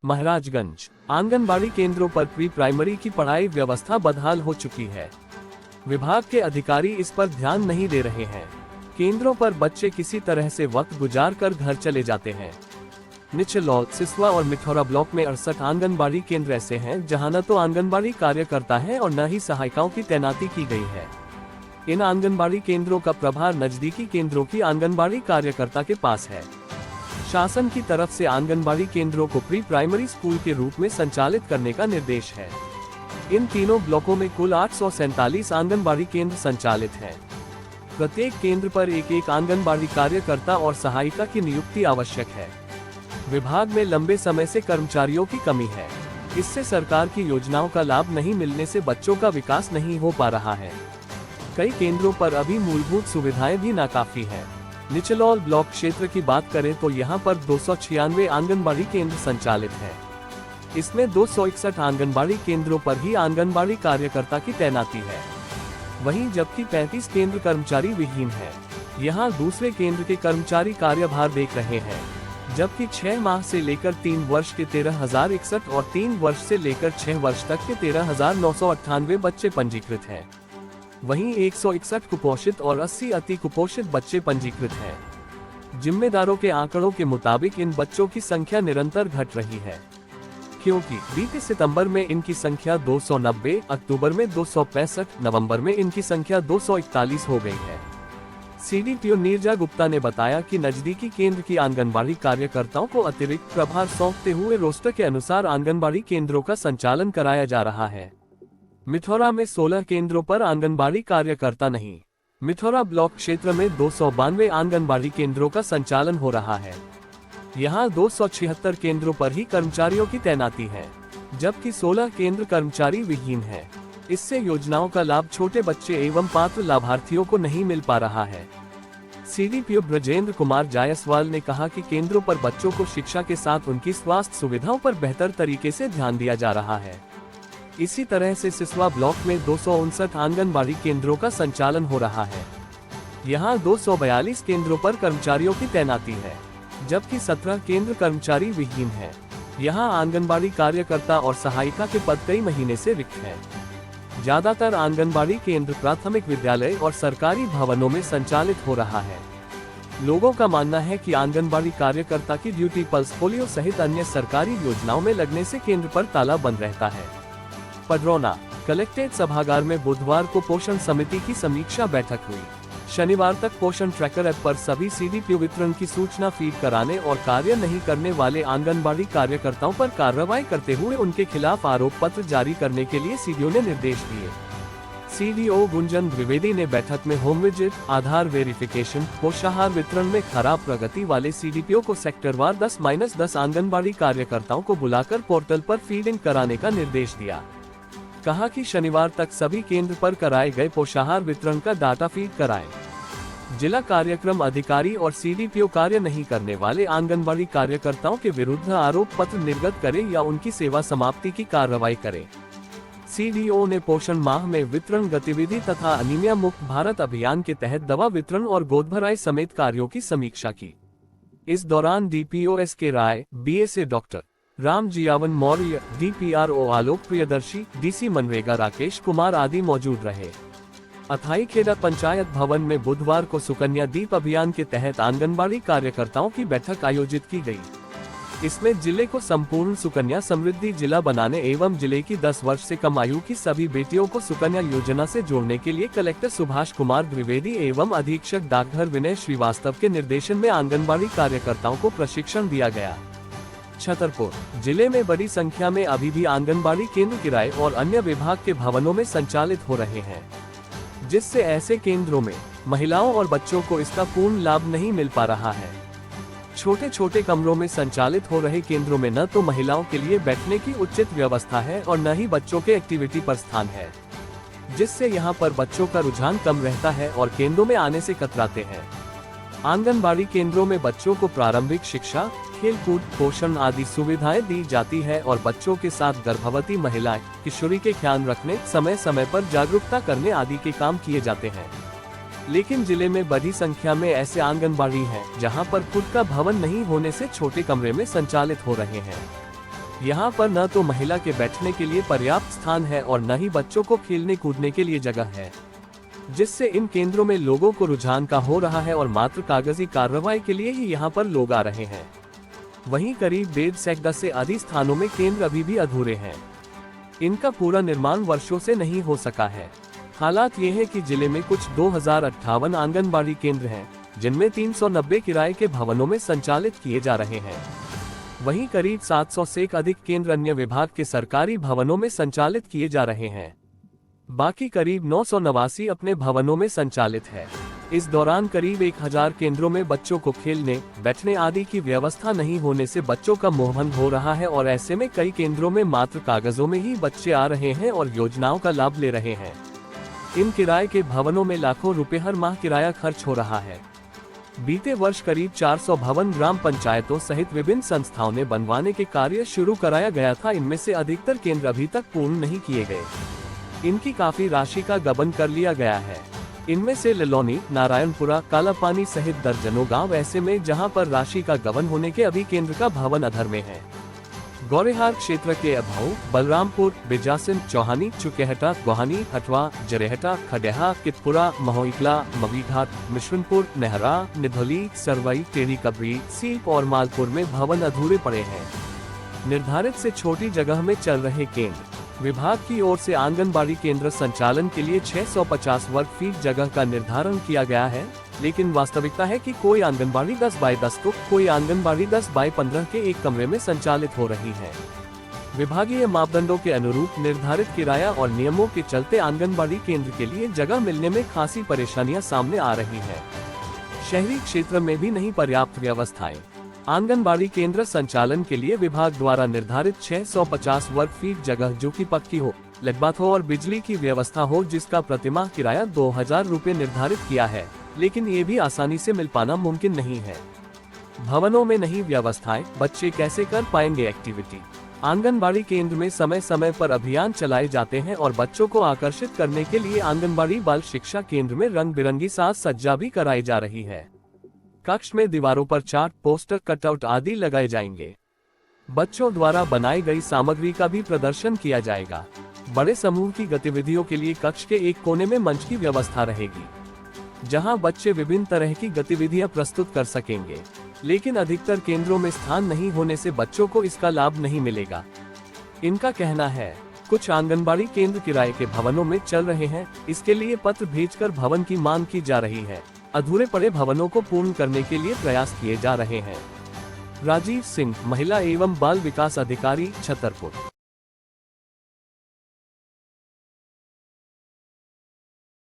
महाराजगंज आंगनबाड़ी केंद्रों पर pre primary की पढ़ाई व्यवस्था बदहाल हो चुकी है। विभाग के अधिकारी इस पर ध्यान नहीं दे रहे हैं। केंद्रों पर बच्चे किसी तरह से वक्त गुजार कर घर चले जाते हैं। निचलौल, सिसवा और मिठौरा ब्लॉक में 68 आंगनबाड़ी केंद्र ऐसे हैं जहां न तो आंगनबाड़ी कार्यकर्ता है और न ही सहायिकाओं की तैनाती की गई है। इन आंगनबाड़ी केंद्रों का प्रभार नजदीकी केंद्रों की आंगनबाड़ी कार्यकर्ता के पास है। शासन की तरफ से आंगनबाड़ी केंद्रों को प्री प्राइमरी स्कूल के रूप में संचालित करने का निर्देश है। इन तीनों ब्लॉकों में कुल 847 आंगनबाड़ी केंद्र संचालित हैं। प्रत्येक केंद्र पर एक आंगनबाड़ी कार्यकर्ता और सहायिका की नियुक्ति आवश्यक है। विभाग में लंबे समय से कर्मचारियों की कमी है। इससे सरकार की योजनाओं का लाभ नहीं मिलने से बच्चों का विकास नहीं हो पा रहा है। कई केंद्रों पर अभी मूलभूत सुविधाएं भी नाकाफी हैं। निचलौल ब्लॉक क्षेत्र की बात करें तो यहां पर 296 आंगनबाड़ी केंद्र संचालित हैं। इसमें 261 आंगनबाड़ी केंद्रों पर ही आंगनबाड़ी कार्यकर्ता की तैनाती है। वहीं जबकि 35 केंद्र कर्मचारी विहीन हैं। यहां दूसरे केंद्र के कर्मचारी कार्यभार देख रहे हैं। जबकि 6 माह से लेकर 3 वर्ष के 13,061 और 3 वर्ष से लेकर 6 वर्ष तक के 13,998 बच्चे पंजीकृत हैं। वहीं 161 कुपोषित और 80 अति कुपोषित बच्चे पंजीकृत हैं। जिम्मेदारों के आंकड़ों के मुताबिक इन बच्चों की संख्या निरंतर घट रही है, क्योंकि बीते सितंबर में इनकी संख्या 290, अक्टूबर में 265, नवंबर में इनकी संख्या 241 हो गई है। सीडीपीओ नीरजा गुप्ता ने बताया कि नजदीकी केंद्र की आंगनबाड़ी कार्यकर्ताओं को अतिरिक्त प्रभार सौंपते हुए रोस्टर के अनुसार आंगनबाड़ी केंद्रों का संचालन कराया जा रहा है। मिठौरा में 16 केंद्रों पर आंगनबाड़ी कार्यकर्ता नहीं। मिठौरा ब्लॉक क्षेत्र में 292 आंगनबाड़ी केंद्रों का संचालन हो रहा है। यहां 276 केंद्रों पर ही कर्मचारियों की तैनाती है, जबकि 16 केंद्र कर्मचारी विहीन हैं। इससे योजनाओं का लाभ छोटे बच्चे एवं पात्र लाभार्थियों को नहीं मिल पा रहा है। सीडीपीओ ब्रजेंद्र कुमार जायसवाल ने कहा कि केंद्रों पर बच्चों को शिक्षा के साथ उनकी स्वास्थ्य सुविधाओं पर बेहतर तरीके से ध्यान दिया जा रहा है। इसी तरह से सिसवा ब्लॉक में 259 आंगनबाड़ी केंद्रों का संचालन हो रहा है। यहां 242 केंद्रों पर कर्मचारियों की तैनाती है, जबकि 17 केंद्र कर्मचारी विहीन हैं। यहां आंगनबाड़ी कार्यकर्ता और सहायिका के पद कई महीने से रिक्त हैं। ज्यादातर आंगनबाड़ी केंद्र प्राथमिक विद्यालय और सरकारी भवनों में संचालित हो रहा है। लोगों का मानना है कि आंगनबाड़ी कार्यकर्ता की ड्यूटी पल्स पोलियो सहित अन्य सरकारी योजनाओं में लगने से केंद्र पर ताला बंद रहता है। पडरौना कलेक्ट्रेट सभागार में बुधवार को पोषण समिति की समीक्षा बैठक हुई। शनिवार तक पोषण ट्रैकर ऐप पर सभी सीडीपीओ वितरण की सूचना फीड कराने और कार्य नहीं करने वाले आंगनबाड़ी कार्यकर्ताओं पर कार्रवाई करते हुए उनके खिलाफ आरोप पत्र जारी करने के लिए सीडीओ ने निर्देश दिए। सीडीओ गुंजन द्विवेदी ने बैठक में होम विजिट, आधार वेरिफिकेशन, पोषाहार वितरण में खराब प्रगति वाले सीडीपीओ को सेक्टरवार 10-10 आंगनबाड़ी कार्यकर्ताओं को बुलाकर पोर्टल पर फीडिंग कराने का निर्देश दिया। कहा कि शनिवार तक सभी केंद्र पर कराए गए पोषाहार वितरण का डाटा फीड कराएं। जिला कार्यक्रम अधिकारी और सीडीपीओ कार्य नहीं करने वाले आंगनबाड़ी कार्यकर्ताओं के विरुद्ध आरोप पत्र निर्गत करें या उनकी सेवा समाप्ति की कार्रवाई करें। सीडीओ ने पोषण माह में वितरण गतिविधि तथा अनीमिया मुक्त भारत अभियान के तहत दवा वितरण और गोद भराई समेत कार्यों की समीक्षा की। इस दौरान डीपीओ एस के राय, BSA doctor Ram जियावन Maurya, DPRO आलोक प्रियदर्शी, डीसी मनरेगा राकेश कुमार आदि मौजूद रहे। अथाईखेड़ा पंचायत भवन में बुधवार को सुकन्या दीप अभियान के तहत आंगनबाड़ी कार्यकर्ताओं की बैठक आयोजित की गई। इसमें जिले को संपूर्ण सुकन्या समृद्धि जिला बनाने एवं जिले की 10 वर्ष से कम आयु की सभी बेटियों को सुकन्या योजना से जोड़ने के लिए कलेक्टर सुभाष कुमार द्विवेदी एवं अधीक्षक डाकघर विनय श्रीवास्तव के निर्देशन में आंगनबाड़ी कार्यकर्ताओं को प्रशिक्षण दिया गया। छतरपुर जिले में बड़ी संख्या में अभी भी आंगनबाड़ी केंद्र किराए और अन्य विभाग के भवनों में संचालित हो रहे हैं, जिससे ऐसे केंद्रों में महिलाओं और बच्चों को इसका पूर्ण लाभ नहीं मिल पा रहा है। छोटे छोटे कमरों में संचालित हो रहे केंद्रों में न तो महिलाओं के लिए बैठने की उचित व्यवस्था है और न ही बच्चों के एक्टिविटी पर स्थान है, जिससे यहां पर बच्चों का रुझान कम रहता है और केंद्रों में आने से कतराते हैं। आंगनबाड़ी केंद्रों में बच्चों को प्रारंभिक शिक्षा, खेलकूद, पोषण आदि सुविधाएं दी जाती है और बच्चों के साथ गर्भवती महिलाएं, किशोरी के ख्याल रखने, समय समय पर जागरूकता करने आदि के काम किए जाते हैं। लेकिन जिले में बड़ी संख्या में ऐसे आंगनबाड़ी हैं जहां पर खुद का भवन नहीं होने से छोटे कमरे में संचालित हो रहे हैं। यहाँ पर न तो महिला के बैठने के लिए पर्याप्त स्थान है और न ही बच्चों को खेलने कूदने के लिए जगह है, जिससे इन केंद्रों में लोगों को रुझान का हो रहा है और मात्र कागजी कार्रवाई के लिए ही यहाँ पर लोग आ रहे हैं। वहीं करीब 1.5 से अधिक स्थानों में केंद्र अभी भी अधूरे हैं। इनका पूरा निर्माण वर्षों से नहीं हो सका है। हालात ये है कि जिले में कुछ 2058 आंगनबाड़ी केंद्र हैं, जिनमें 390 किराए के भवनों में संचालित किए जा रहे हैं। वहीं करीब 700 से अधिक केंद्र अन्य विभाग के सरकारी भवनों में संचालित किए जा रहे हैं। बाकी करीब 989 अपने भवनों में संचालित है। इस दौरान करीब 1000 केंद्रों में बच्चों को खेलने, बैठने आदि की व्यवस्था नहीं होने से बच्चों का मोहभंग हो रहा है और ऐसे में कई केंद्रों में मात्र कागजों में ही बच्चे आ रहे हैं और योजनाओं का लाभ ले रहे हैं। इन किराए के भवनों में लाखों रुपए हर माह किराया खर्च हो रहा है। बीते वर्ष करीब 400 भवन ग्राम पंचायतों सहित विभिन्न संस्थाओं ने बनवाने के कार्य शुरू कराया गया था। इनमें से अधिकतर केंद्र अभी तक पूर्ण नहीं किए गए। इनकी काफी राशि का गबन कर लिया गया है। इनमें से ललौनी, नारायणपुरा, कालापानी सहित दर्जनों गांव ऐसे में जहां पर राशि का गबन होने के अभी केंद्र का भवन अधर में है। गौरेहार क्षेत्र के अभाव, बलरामपुर, बिजासन, चौहानी, चुकेहटा, गोहानी, हटवा, जरेहटा, खडेहा, कितपुरा, महोइकला, मवीघाट, मिश्रनपुर, नेहरा, निधोली, सरवई, टेढ़ी कबरी, सीप और मालपुर में भवन अधूरे पड़े हैं। निर्धारित से छोटी जगह में चल रहे केंद्र। विभाग की ओर से आंगनबाड़ी केंद्र संचालन के लिए 650 वर्ग फीट जगह का निर्धारण किया गया है, लेकिन वास्तविकता है कि कोई आंगनबाड़ी 10 बाय 10 तो कोई आंगनबाड़ी 10 बाय 15 के एक कमरे में संचालित हो रही है। विभागीय मापदंडों के अनुरूप निर्धारित किराया और नियमों के चलते आंगनबाड़ी केंद्र के लिए जगह मिलने में खासी परेशानियां सामने आ रही है। शहरी क्षेत्र में भी नहीं पर्याप्त व्यवस्थाएं। आंगनबाड़ी केंद्र संचालन के लिए विभाग द्वारा निर्धारित 650 वर्ग फीट जगह जो कि पक्की हो, लटबाथ हो और बिजली की व्यवस्था हो, जिसका प्रतिमाह किराया 2000 रुपए निर्धारित किया है, लेकिन ये भी आसानी से मिल पाना मुमकिन नहीं है। भवनों में नहीं व्यवस्थाएं, बच्चे कैसे कर पाएंगे एक्टिविटी। आंगनबाड़ी केंद्र में समय समय पर अभियान चलाए जाते हैं और बच्चों को आकर्षित करने के लिए आंगनबाड़ी बाल शिक्षा केंद्र में रंग बिरंगी साज सज्जा भी कराई जा रही है। कक्ष में दीवारों पर चार्ट, पोस्टर, कटआउट आदि लगाए जाएंगे। बच्चों द्वारा बनाई गई सामग्री का भी प्रदर्शन किया जाएगा। बड़े समूह की गतिविधियों के लिए कक्ष के एक कोने में मंच की व्यवस्था रहेगी, जहां बच्चे विभिन्न तरह की गतिविधियां प्रस्तुत कर सकेंगे, लेकिन अधिकतर केंद्रों में स्थान नहीं होने से बच्चों को इसका लाभ नहीं मिलेगा। इनका कहना है कुछ आंगनबाड़ी केंद्र किराए के भवनों में चल रहे हैं, इसके लिए पत्र भेजकर भवन की मांग की जा रही है। अधूरे पड़े भवनों को पूर्ण करने के लिए प्रयास किए जा रहे हैं। राजीव सिंह, महिला एवं बाल विकास अधिकारी, छतरपुर।